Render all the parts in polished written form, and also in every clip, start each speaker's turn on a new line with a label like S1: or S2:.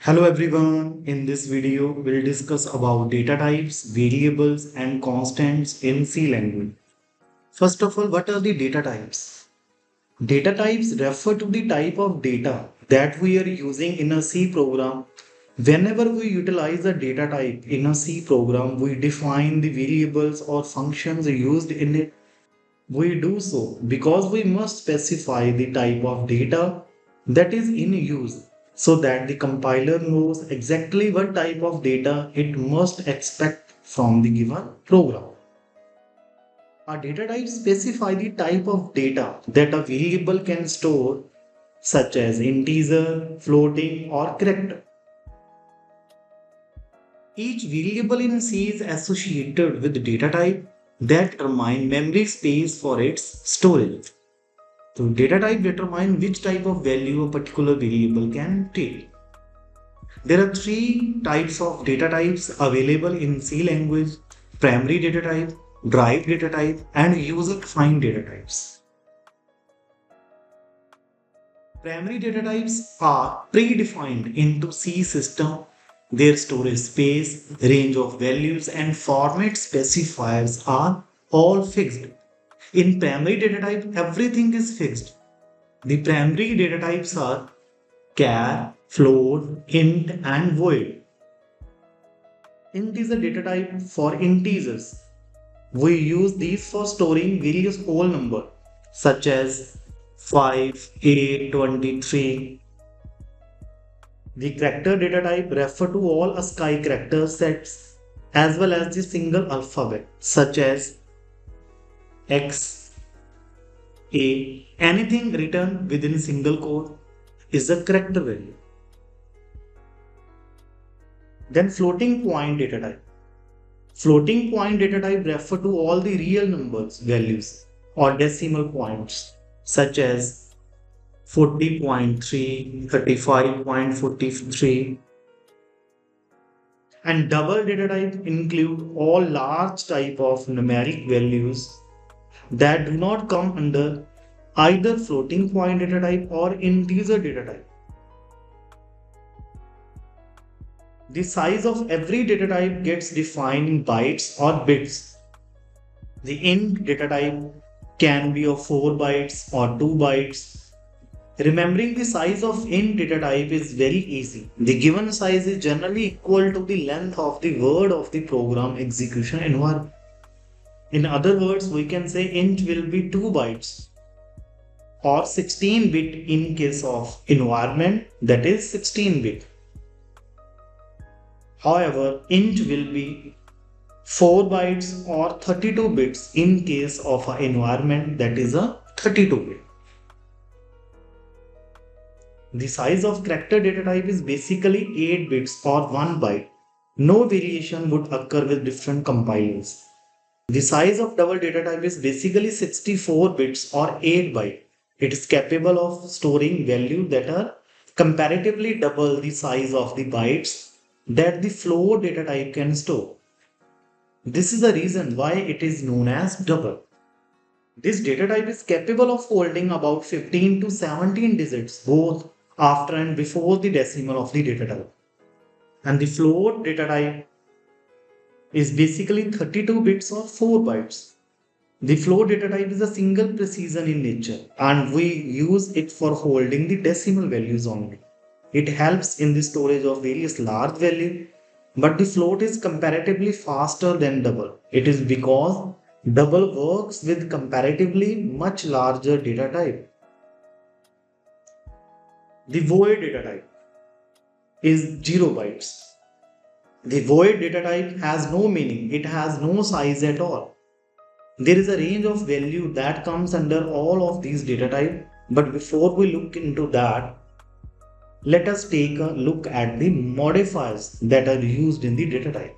S1: Hello everyone, in this video we'll discuss about data types, variables and constants in C language. First of all, what are the data types? Data types refer to the type of data that we are using in a C program. Whenever we utilize a data type in a C program, we define the variables or functions used in it. We do so because we must specify the type of data that is in use so that the compiler knows exactly what type of data it must expect from the given program. A data type specify the type of data that a variable can store, such as integer, floating, or character. Each variable in C is associated with data type that determine memory space for its storage. So data type determine which type of value a particular variable can take. There are three types of data types available in C language: primary data type, derived data type, and user-defined data types. Primary data types are predefined into C system. Their storage space, range of values, and format specifiers are all fixed. In primary data type, everything is fixed. The primary data types are char, float, int, and void. Int is a data type for integers. We use these for storing various whole numbers such as 5, 8, 23. The character data type refer to all ASCII character sets as well as the single alphabet such as X, A. Anything written within single quote is a character value. Then floating point data type. Floating point data type refer to all the real numbers values or decimal points such as 40.3, 35.43. And double data type include all large type of numeric values that do not come under either floating point data type or integer data type. The size of every data type gets defined in bytes or bits. The int data type can be of 4 bytes or 2 bytes. Remembering the size of int data type is very easy. The given size is generally equal to the length of the word of the program execution environment. In other words, we can say int will be 2 bytes or 16 bit in case of environment, that is 16 bit. However, int will be 4 bytes or 32 bits in case of an environment that is a 32 bit. The size of character data type is basically 8 bits or 1 byte. No variation would occur with different compilers. The size of double data type is basically 64 bits or 8 byte. It is capable of storing values that are comparatively double the size of the bytes that the float data type can store. This is the reason why it is known as double. This data type is capable of holding about 15 to 17 digits both after and before the decimal of the data type. And the float data type is basically 32 bits or 4 bytes. The float data type is a single precision in nature and we use it for holding the decimal values only. It helps in the storage of various large values, but the float is comparatively faster than double. It is because double works with comparatively much larger data type. The void data type is 0 bytes. The void data type has no meaning, it has no size at all. There is a range of value that comes under all of these data types, but before we look into that, let us take a look at the modifiers that are used in the data type.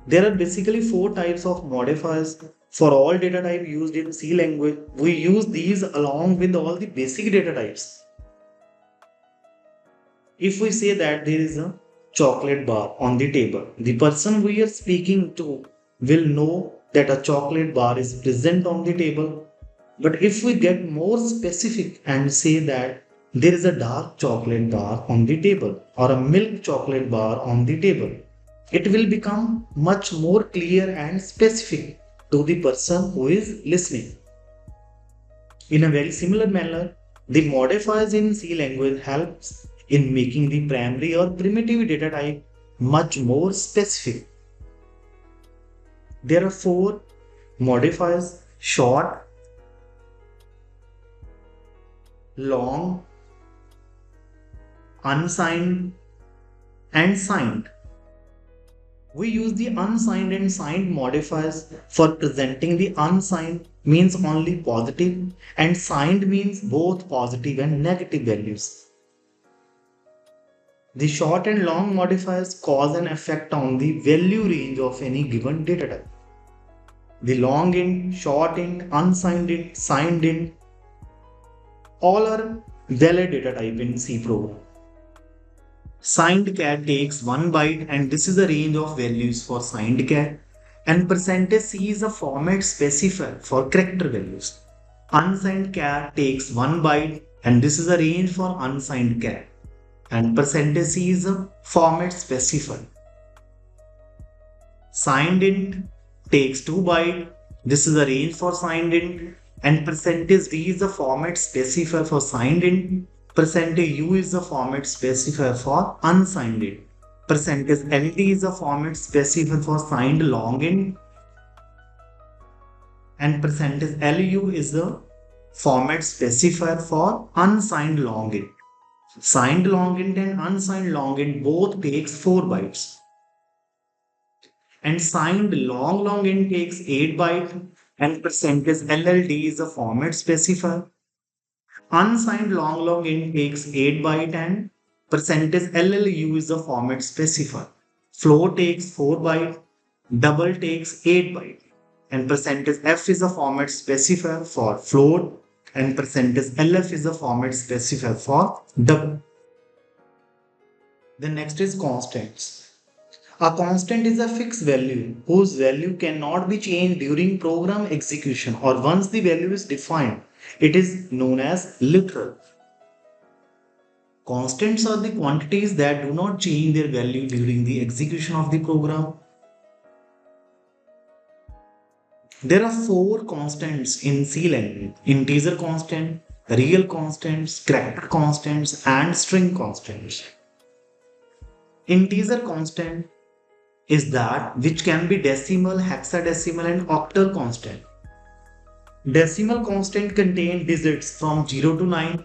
S1: There are basically 4 types of modifiers for all data type used in C language. We use these along with all the basic data types. If we say that there is a chocolate bar on the table, the person we are speaking to will know that a chocolate bar is present on the table. But if we get more specific and say that there is a dark chocolate bar on the table or a milk chocolate bar on the table, it will become much more clear and specific to the person who is listening. In a very similar manner, the modifiers in C language helps in making the primary or primitive data type much more specific. There are four modifiers: short, long, unsigned, and signed. We use the unsigned and signed modifiers for presenting. The unsigned means only positive and signed means both positive and negative values. The short and long modifiers cause an effect on the value range of any given data type. The long int, short int, unsigned int, signed int, all are valid data type in C program. Signed char takes 1 byte and this is the range of values for signed char, and percentage %C is a format specifier for character values. Unsigned char takes 1 byte and this is the range for unsigned char, and percentage %C is a format specifier. Signed int takes 2 byte, this is the range for signed int, and percentage %V is the format specifier for signed int. Percentage %U is the format specifier for unsigned int. Percentage %LD is the format specifier for signed long int. And percentage %LU is the format specifier for unsigned long int. Signed long int and unsigned long int both takes 4 bytes. And signed long int takes 8 bytes, and percentage %LLD is the format specifier. Unsigned long int takes 8 byte and percentage %LLU is the format specifier. Float takes 4 byte, double takes 8 byte, and percentage %F is the format specifier for float, and percentage %LF is the format specifier for double. The next is constants. A constant is a fixed value whose value cannot be changed during program execution, or once the value is defined, it is known as literal. Constants are the quantities that do not change their value during the execution of the program. There are 4 constants in C language: integer constant, real constants, character constants, and string constants. Integer constant is that which can be decimal, hexadecimal, and octal constant. Decimal constant contain digits from 0 to 9.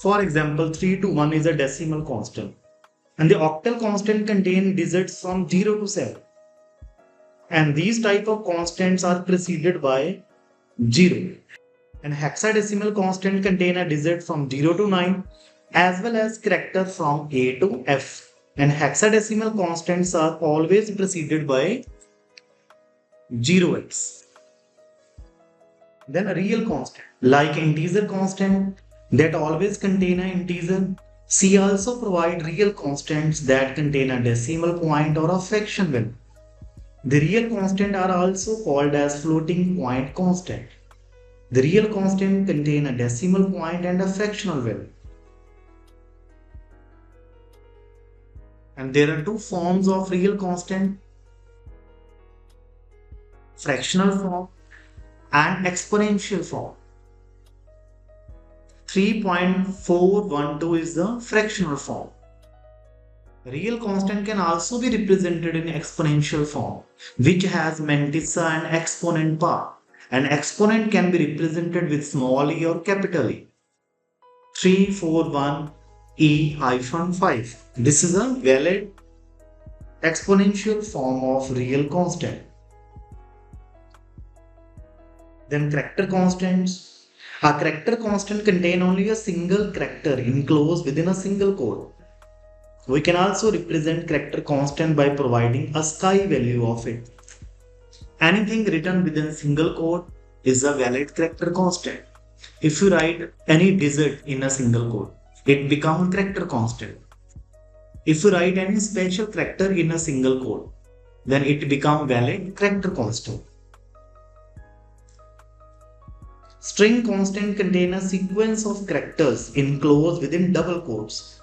S1: For example, 3 to 1 is a decimal constant. And the octal constant contain digits from 0 to 7. And these type of constants are preceded by 0. And hexadecimal constant contain a digit from 0 to 9, as well as character from A to F. And hexadecimal constants are always preceded by 0x. Then a real constant, like integer constant that always contain an integer. C also provide real constants that contain a decimal point or a fraction value. The real constant are also called as floating point constant. The real constant contain a decimal point and a fractional value. And there are 2 forms of real constant: fractional form and exponential form. 3.412 is the fractional form. Real constant can also be represented in exponential form, which has mantissa and exponent part. An exponent can be represented with small e or capital E. 341e-5. This is a valid exponential form of real constant. Then character constants. A character constant contain only a single character enclosed within a single code. We can also represent character constant by providing a sky value of it. Anything written within single code is a valid character constant. If you write any digit in a single code, it becomes character constant. If you write any special character in a single code, then it becomes valid character constant. String constant contain a sequence of characters enclosed within double quotes.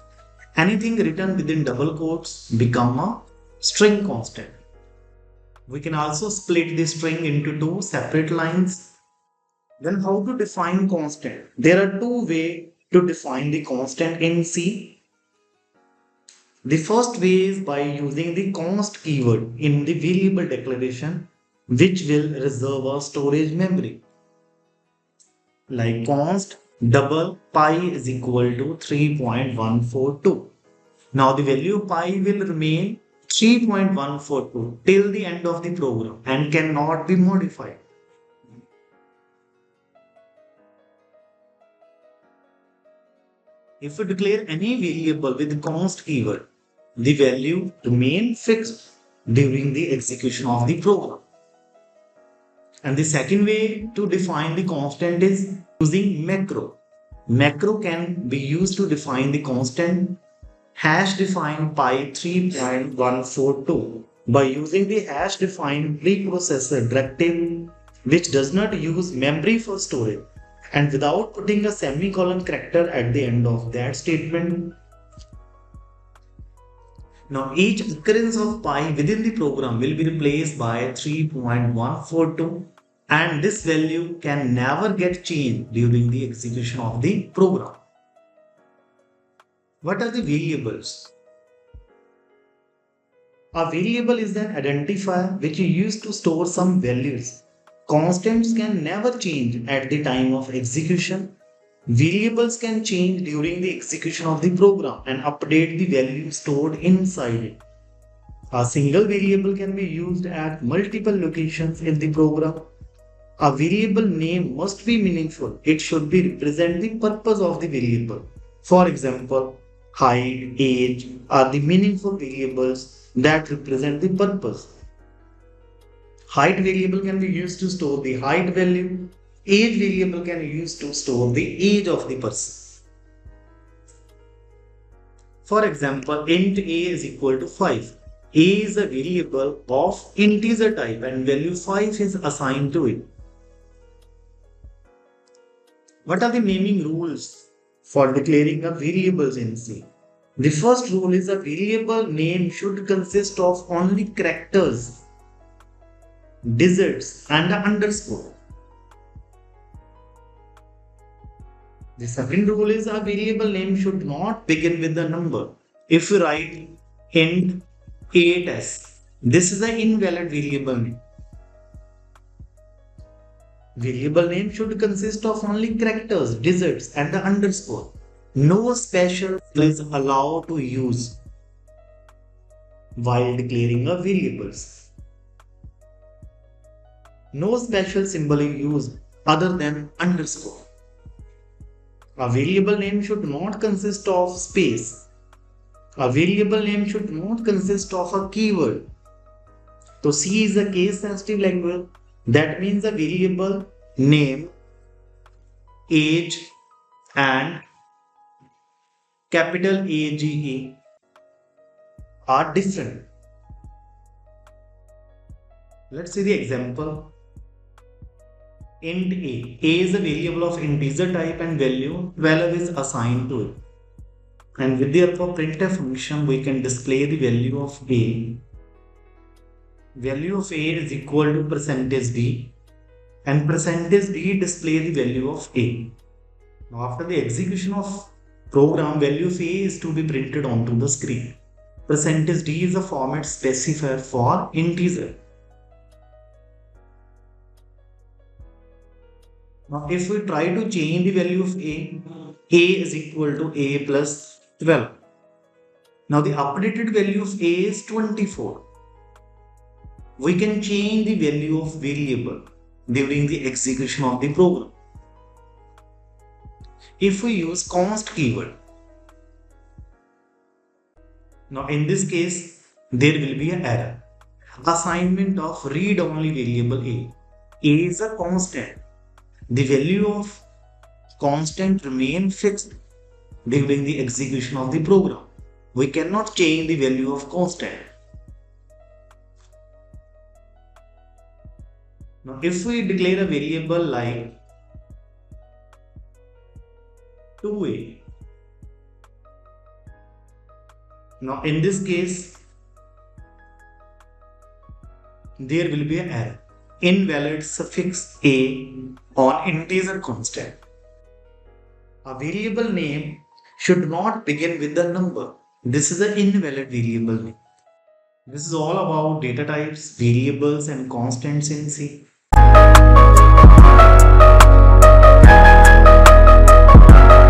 S1: Anything written within double quotes become a string constant. We can also split the string into two separate lines. Then how to define constant? There are two ways to define the constant in C. The first way is by using the const keyword in the variable declaration, which will reserve a storage memory. Like const double pi is equal to 3.142. Now the value pi will remain 3.142 till the end of the program and cannot be modified. If we declare any variable with const keyword, the value remains fixed during the execution of the program. And the second way to define the constant is using macro. Macro can be used to define the constant hash define pi 3.142 by using the hash define preprocessor directive, which does not use memory for storage, and without putting a semicolon character at the end of that statement. Now each occurrence of pi within the program will be replaced by 3.142, and this value can never get changed during the execution of the program. What are the variables? A variable is an identifier which is used to store some values. Constants can never change at the time of execution. Variables can change during the execution of the program and update the value stored inside it. A single variable can be used at multiple locations in the program. A variable name must be meaningful. It should be represent the purpose of the variable. For example, height, age are the meaningful variables that represent the purpose. Height variable can be used to store the height value. Age variable can be used to store the age of the person. For example, int a is equal to 5. A is a variable of integer type and value 5 is assigned to it. What are the naming rules for declaring a variables in C? The first rule is a variable name should consist of only characters, digits and an underscore. The second rule is a variable name should not begin with a number. If we write int 8s, this is an invalid variable name. Variable name should consist of only characters, digits and the underscore. No special is allowed to use while declaring a variables. No special symbol is used other than underscore. A variable name should not consist of space. A variable name should not consist of a keyword. So C is a case sensitive language. That means a variable name, age and capital AGE are different. Let's see the example. Int a. A is a variable of integer type and value 12 is assigned to it. And with the help of printf function, we can display the value of a. Value of a is equal to %d and %d display the value of a. Now after the execution of program, value of a is to be printed onto the screen. %d is a format specifier for integer. Now if we try to change the value of a is equal to a plus 12. Now the updated value of a is 24. We can change the value of variable during the execution of the program. If we use const keyword. Now in this case, there will be an error. Assignment of read-only variable a. A is a constant. The value of constant remains fixed during the execution of the program. We cannot change the value of constant. Now if we declare a variable like 2a. Now in this case, there will be an error. Invalid suffix a on integer constant. A variable name should not begin with the number. This is an invalid variable name. This is all about data types, variables, and constants in C.